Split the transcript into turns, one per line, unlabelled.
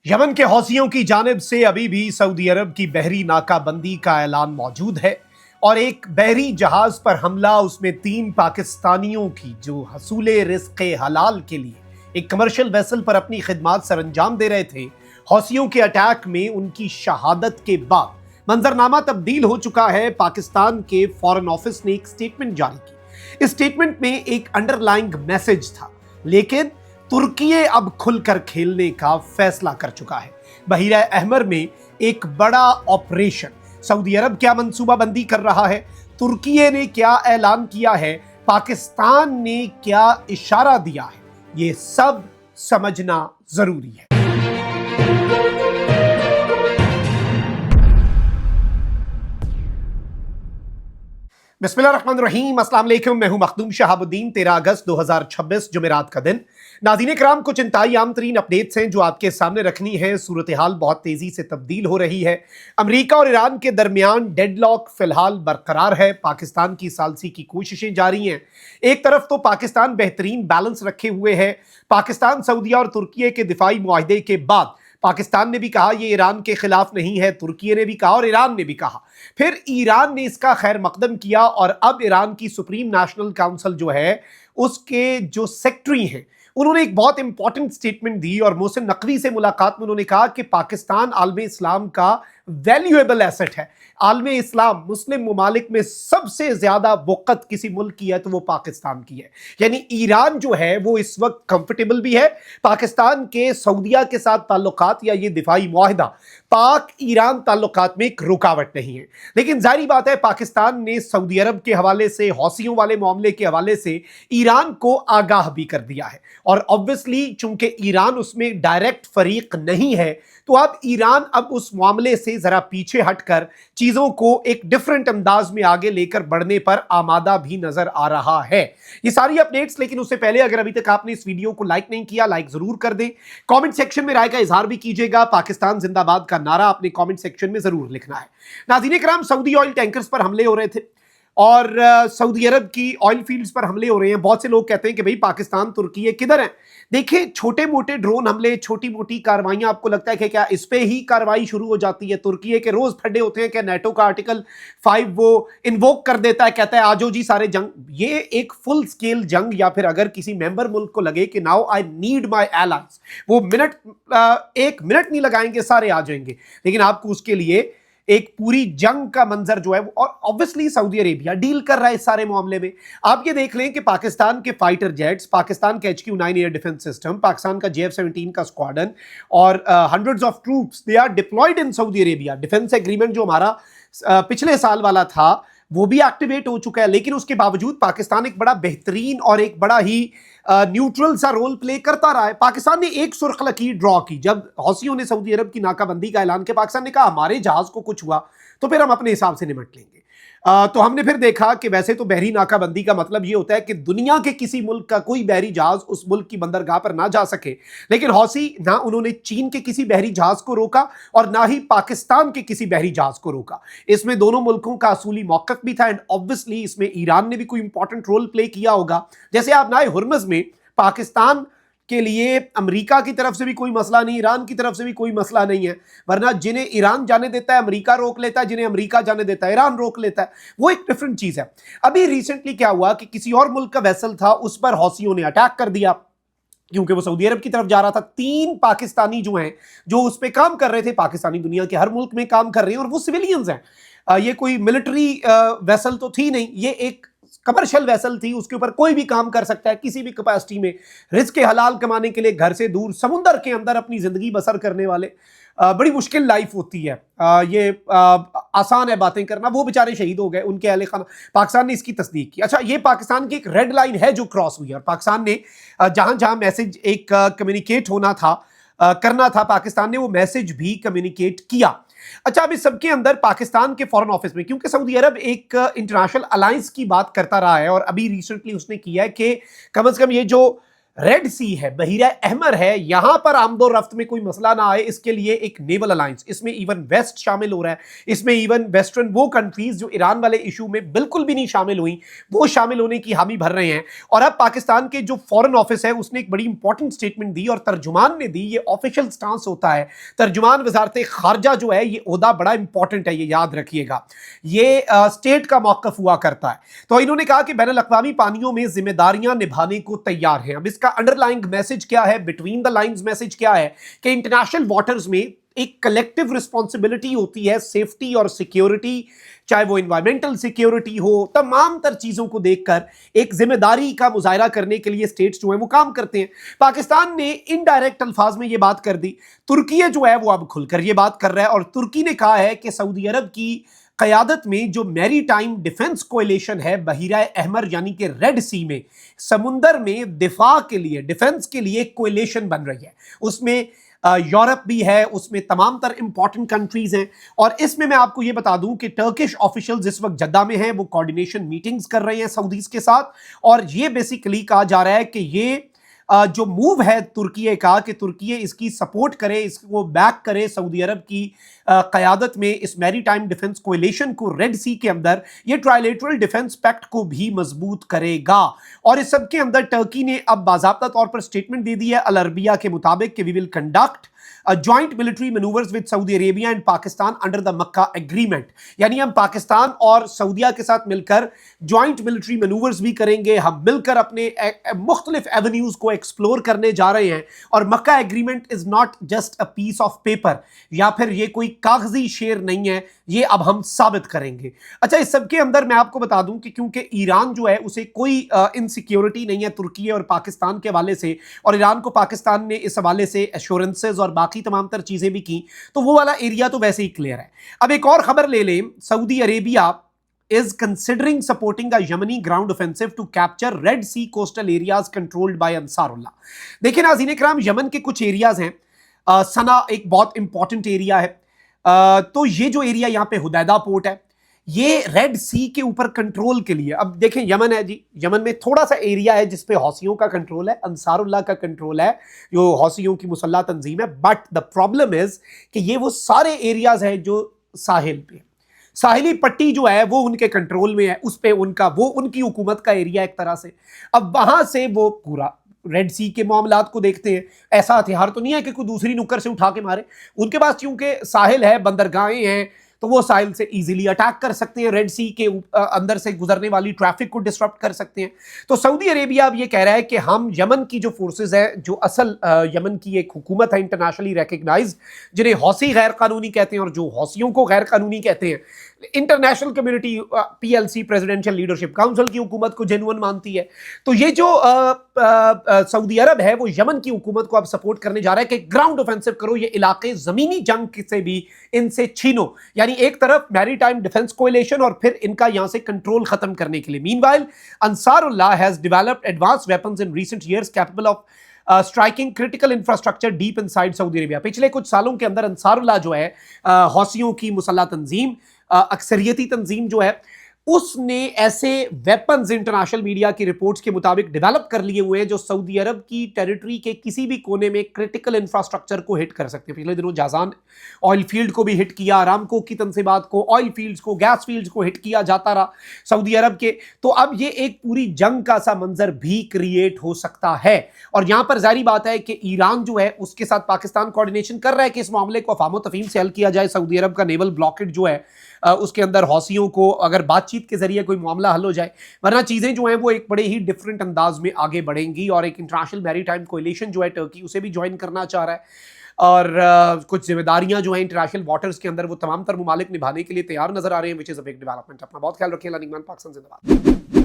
Yemen के हौसियों की जानिब से अभी भी सऊदी अरब की बहरी नाकाबंदी का ऐलान मौजूद है और एक बहरी जहाज पर हमला, उसमें 3 पाकिस्तानियों की जो हसूले रिज़्क़े हलाल के लिए एक कमर्शियल वेसल पर अपनी खिदमात सरअंजाम दे रहे थे। हौसियों के अटैक में उनकी शहादत के बाद मंजरनामा तब्दील हो चुका है। पाकिस्तान के फॉरेन ऑफिस ने एक स्टेटमेंट जारी की। इस स्टेटमेंट में एक अंडरलाइंग मैसेज था, लेकिन तुर्की अब खुलकर खेलने का फैसला कर चुका है। बहीरा अहमर में एक बड़ा ऑपरेशन, सऊदी अरब क्या मंसूबाबंदी कर रहा है, तुर्की ने क्या ऐलान किया है, पाकिस्तान ने क्या इशारा दिया है, ये सब समझना जरूरी है। बिस्मिल्लाहिर्रहमानिर्रहीम, अस्सलाम वालेकुम। मैं हूं मखदूम शहाबुद्दीन। 13 अगस्त 2026 जुमेरात का दिन। नाज़रीन किराम, कुछ इंतहाई आम तरीन अपडेट्स हैं जो आपके सामने रखनी है। सूरत हाल बहुत तेजी से तब्दील हो रही है। अमेरिका और ईरान के दरमियान डेडलॉक फिलहाल बरकरार है। पाकिस्तान की सालसी की कोशिशें जारी हैं। एक तरफ तो पाकिस्तान बेहतरीन बैलेंस रखे हुए है। पाकिस्तान सऊदीया और तुर्की के दिफाई मुआहदे के बाद पाकिस्तान ने भी कहा ये ईरान के खिलाफ नहीं है, तुर्की ने भी कहा और ईरान ने भी कहा। फिर ईरान ने इसका खैर मकदम किया और अब ईरान की सुप्रीम नेशनल काउंसिल जो है, उसके जो सेक्रेटरी हैं, उन्होंने एक बहुत इंपॉर्टेंट स्टेटमेंट दी और मोहसिन नकवी से मुलाकात में उन्होंने कहा कि पाकिस्तान आलमे इस्लाम का वैल्यूएबल एसेट है। आलमे इस्लाम मुस्लिम मुमालिक में सबसे ज्यादा वक़्त किसी मुल्क की है तो वो पाकिस्तान की है। यानी ईरान जो है वो इस वक्त कंफर्टेबल भी है। पाकिस्तान के सऊदीया के साथ ताल्लुकात या ये दिफाई मुआहिदा पाक ईरान ताल्लुकात में एक रुकावट नहीं है। लेकिन जाहिर बात है, पाकिस्तान ने सऊदी अरब के हवाले से, हौसियों वाले मामले के हवाले से ईरान को आगाह भी कर दिया है। और ऑब्वियसली चूंकि ईरान उसमें डायरेक्ट फरीक नहीं है, तो अब ईरान अब उस मामले से जरा पीछे हटकर चीजों को एक डिफरेंट अंदाज में आगे लेकर बढ़ने पर आमादा भी नजर आ रहा है। ये सारी अपडेट्स, लेकिन उससे पहले अगर अभी तक आपने इस वीडियो को लाइक नहीं किया, लाइक जरूर कर दें। कमेंट सेक्शन में राय का इजहार भी कीजिएगा। पाकिस्तान जिंदाबाद का नारा अपने कमेंट सेक्शन में जरूर लिखना है। नाज़रीन किराम, सऊदी ऑयल टैंकर्स पर हमले हो रहे थे और सऊदी अरब की ऑयल फील्ड्स पर हमले हो रहे हैं। बहुत से लोग कहते हैं कि भाई पाकिस्तान तुर्की किधर है। देखिए, छोटे मोटे ड्रोन हमले, छोटी मोटी कार्रवाइयां, आपको लगता है कि क्या इस पे ही कार्रवाई शुरू हो जाती है? तुर्की के रोज फड्डे होते हैं, क्या नेटो का आर्टिकल 5 वो इन्वोक कर देता है, कहता है आजो जी सारे जंग। ये एक फुल स्केल जंग, या फिर अगर किसी मेंबर मुल्क को लगे कि now I need my allies, वो एक मिनट नहीं लगाएंगे, सारे आ जाएंगे। लेकिन आपको उसके लिए एक पूरी जंग का मंजर जो है, और ऑब्वियसली सऊदी अरेबिया डील कर रहा है इस सारे मामले में। आप ये देख लें कि पाकिस्तान के फाइटर जेट्स, पाकिस्तान के HQ-9 air defence system, Pakistan का JF-17 का स्क्वाड्रन और hundreds of troops they are deployed in Saudi Arabia. Defence agreement जो हमारा पिछले साल वाला था वो भी एक्टिवेट हो चुका है। लेकिन उसके बावजूद पाकिस्तान एक बड़ा बेहतरीन और एक बड़ा ही न्यूट्रल सा रोल प्ले करता रहा है। पाकिस्तान ने एक सुर्ख लकीर ड्रॉ की जब हौसियों ने सऊदी अरब की नाकाबंदी का ऐलान किया। पाकिस्तान ने कहा हमारे जहाज को कुछ हुआ तो फिर हम अपने हिसाब से निपट लेंगे। तो हमने फिर देखा कि वैसे तो बहरी नाकाबंदी का मतलब ये होता है कि दुनिया के किसी मुल्क का कोई बहरी जहाज उस मुल्क की बंदरगाह पर ना जा सके। लेकिन हौसी ना उन्होंने चीन के किसी बहरी जहाज को रोका और ना ही पाकिस्तान के किसी बहरी जहाज को रोका। इसमें दोनों मुल्कों का असूली मौक़िफ़ भी था एंड ऑब्वियसली इसमें ईरान ने भी कोई इंपॉर्टेंट रोल प्ले किया होगा। जैसे आप ना हुर्मुज़ में पाकिस्तान के लिए अमेरिका की तरफ से भी कोई मसला नहीं, ईरान की तरफ से भी कोई मसला नहीं है। वरना जिन्हें ईरान जाने देता है अमेरिका रोक लेता है, जिन्हें अमेरिका जाने देता है ईरान रोक लेता है। वो एक डिफरेंट चीज है। अभी रिसेंटली क्या हुआ कि किसी और मुल्क का वेसल था, उस पर हौसियों ने अटैक कर दिया क्योंकि वो सऊदी अरब की तरफ जा रहा था। 3 पाकिस्तानी जो हैं, जो उस पर काम कर रहे थे, पाकिस्तानी दुनिया के हर मुल्क में काम कर रहे हैं और वो सिविलियंस हैं। ये कोई मिलिट्री वेसल तो थी नहीं, ये एक कमर्शियल वेसल थी। उसके ऊपर कोई भी काम कर सकता है किसी भी कैपेसिटी में, रिज़्क़े हलाल कमाने के लिए घर से दूर समुंदर के अंदर अपनी जिंदगी बसर करने वाले। बड़ी मुश्किल लाइफ होती है। ये आसान है बातें करना। वो बेचारे शहीद हो गए, उनके अहले खाना। पाकिस्तान ने इसकी तस्दीक की। अच्छा, ये पाकिस्तान की एक रेड लाइन है जो क्रॉस हुई और पाकिस्तान ने जहां जहां मैसेज एक कम्युनिकेट होना था, करना था, पाकिस्तान ने वो मैसेज भी कम्युनिकेट किया। अच्छा, अब इस सबके अंदर पाकिस्तान के फॉरेन ऑफिस में, क्योंकि सऊदी अरब एक इंटरनेशनल अलायंस की बात करता रहा है और अभी रिसेंटली उसने किया है कि कम से कम ये जो रेड सी है, बहीरा अहमर है, यहां पर आमदो रफ्त में कोई मसला ना आए, इसके लिए एक नेवल अलायंस, इसमें इवन वेस्ट शामिल हो रहा है, इसमें इवन वेस्टर्न वो कंट्रीज जो ईरान वाले इशू में बिल्कुल भी नहीं शामिल हुई वो शामिल होने की हामी भर रहे हैं। और अब पाकिस्तान के जो फॉरेन ऑफिस है उसने एक बड़ी इंपॉर्टेंट स्टेटमेंट दी और तर्जुमान ने दी, ये ऑफिशियल स्टांस होता है, तर्जुमान वजारत खारजा जो है ये ओहदा बड़ा इंपॉर्टेंट है, ये याद रखिएगा, ये स्टेट का मौकफ हुआ करता है। तो इन्होंने कहा कि बैनुल अक़वामी पानियों में जिम्मेदारियां निभाने को तैयार हैं। अब का अंडरलाइंग मैसेज क्या है, बिटवीन द लाइंस मैसेज क्या है कि इंटरनेशनल वाटर्स में एक कलेक्टिव रिस्पांसिबिलिटी होती है सेफ्टी और सिक्योरिटी, चाहे वो एनवायरमेंटल सिक्योरिटी हो, तमाम तर चीजों को देखकर एक जिम्मेदारी का मुजाहरा करने के लिए स्टेट्स जो है वो काम करते हैं। पाकिस्तान ने इनडायरेक्ट अल्फाज में ये बात कर दी, तुर्की जो है वो अब खुलकर ये बात कर रहा है और तुर्की ने कहा है कि सऊदी अरब की क़यादत में जो मैरी टाइम डिफेंस कोएलिशन है बहीरा अहमर यानी कि रेड सी में, समुंदर में दिफा के लिए, डिफेंस के लिए कोएलिशन बन रही है, उसमें यूरोप भी है, उसमें तमाम तर इंपॉर्टेंट कंट्रीज हैं। और इसमें मैं आपको ये बता दूं कि टर्किश ऑफिशियल्स इस वक्त जद्दा में हैं, वो कोऑर्डिनेशन मीटिंग्स कर रहे हैं सऊदीज के साथ और ये बेसिकली कहा जा रहा है कि ये जो मूव है तुर्की का कि तुर्की इसकी सपोर्ट करे, इसको बैक करे सऊदी अरब की क़यादत में इस मैरी टाइम डिफेंस कोएलिशन को रेड सी के अंदर, ये ट्राइलेटरल डिफेंस पैक्ट को भी मजबूत करेगा। और इस सब के अंदर टर्की ने अब बाज़ाब्ता तौर पर स्टेटमेंट दे दी है अल अरबिया के मुताबिक कि we will conduct joint military manoeuvres with Saudi Arabia and Pakistan under the Makkah agreement, यानी हम पाकिस्तान और सऊदीया के साथ मिलकर जॉइंट मिलिट्री मैनूवर्स भी करेंगे, हम मिलकर अपने मुख्तलिफ एवेन्यूज को एक्सप्लोर करने जा रहे हैं। और Mecca agreement is not just a piece of paper, या फिर ये कोई कागजी शेर नहीं है, ये अब हम साबित करेंगे। अच्छा, इस सब के अंदर मैं आपको बता दूं कि क्योंकि ईरान जो है उसे कोई इनसिक्योरिटी नहीं है तुर्की और पाकिस्तान के हवाले से, और ईरान को पाकिस्तान ने इस हवाले से एश्योरेंसेज और बाकी तमाम तर चीजें भी की, तो वो वाला एरिया तो वैसे ही क्लियर है। अब एक और खबर ले लें, Saudi Arabia is considering supporting a Yemeni ground offensive to capture Red Sea coastal areas controlled by Ansarullah। देखिए नाज़रीन इकराम, यमन के कुछ एरियाज हैं, सना एक बहुत इंपॉर्टेंट एरिया है, तो ये जो एरिया यहाँ पे हुदैदा पोर्ट है, ये रेड सी के ऊपर कंट्रोल के लिए, अब देखें यमन है जी, यमन में थोड़ा सा एरिया है जिसपे हौसियों का कंट्रोल है, अंसारुल्लाह का कंट्रोल है, जो हौसियों की मुसल्लह तंजीम है, बट द प्रॉब्लम इज कि ये वो सारे एरियाज हैं जो साहिल पे, साहिली पट्टी जो है वो उनके कंट्रोल में है, उस पे उनका, वो उनकी हुकूमत का एरिया एक तरह से। अब वहां से वो पूरा रेड सी के मामलात को देखते हैं, ऐसा हथियार तो नहीं है कि कोई दूसरी नुक्कर से उठा के मारे, उनके पास चूंकि साहिल है, बंदरगाहें हैं, तो वो साहिल से इजीली अटैक कर सकते हैं, रेड सी के अंदर से गुजरने वाली ट्रैफिक को डिसरप्ट कर सकते हैं। तो सऊदी अरेबिया अब ये कह रहा है कि हम यमन की जो फोर्सेस है, जो असल यमन की एक हुकूमत है इंटरनेशनली रिकग्नाइज्ड, जिन्हें हौसी गैर कानूनी कहते हैं और जो हौसियों को गैर कानूनी कहते हैं, international community PLC presidential leadership council की हुकूमत को जेन्युइन मानती है। तो ये जो सऊदी अरब है वो यमन की हुकूमत को अब सपोर्ट करने जा रहा है कि ग्राउंड ऑफेंसिव करो, ये इलाके जमीनी जंग से भी इनसे छीनो, यानी एक तरफ मैरीटाइम डिफेंस कोएलिशन और फिर इनका यहां से कंट्रोल खत्म करने के लिए। Meanwhile Ansarullah has developed advanced weapons in recent years capable of striking critical infrastructure deep inside Saudi Arabia. पिछले कुछ सालों के अंदर अंसारुल्लाह जो है हौसियों की मुसल्लह तंजीम, अक्सरियती तंजीम जो है, उसने ऐसे वेपन्स इंटरनेशनल मीडिया की रिपोर्ट्स के मुताबिक डेवलप कर लिए हुए हैं जो सऊदी अरब की टेरिटरी के किसी भी कोने में क्रिटिकल इंफ्रास्ट्रक्चर को हिट कर सकते हैं। पिछले दिनों जाजान ऑयल फील्ड को भी हिट किया, अरामको की तंसीबात को, ऑयल फील्ड्स को, गैस फील्ड्स को हिट किया जाता रहा सऊदी अरब के। तो अब ये एक पूरी जंग का सा मंजर भी क्रिएट हो सकता है। और यहां पर जारी बात है कि ईरान जो है उसके साथ पाकिस्तान कोऑर्डिनेशन कर रहा है कि इस मामले को अफाम तफहीम से हल किया जाए। सऊदी अरब का नेवल ब्लॉकेट जो है उसके अंदर हौसियों को अगर बातचीत के जरिए कोई मामला हल हो जाए, वरना चीजें जो हैं वो एक बड़े ही डिफरेंट अंदाज में आगे बढ़ेंगी। और एक इंटरनेशनल मैरीटाइम कोएलिशन जो है टर्की उसे भी ज्वाइन करना चाह रहा है, और कुछ जिम्मेदारियां जो हैं इंटरनेशनल वाटर्स के अंदर वो तमाम तर मुमालिक निभाने के लिए तैयार नजर आ रहे हैं, which is a big development. अपना बहुत ख्याल रखें। पाकिस्तान जिंदाबाद।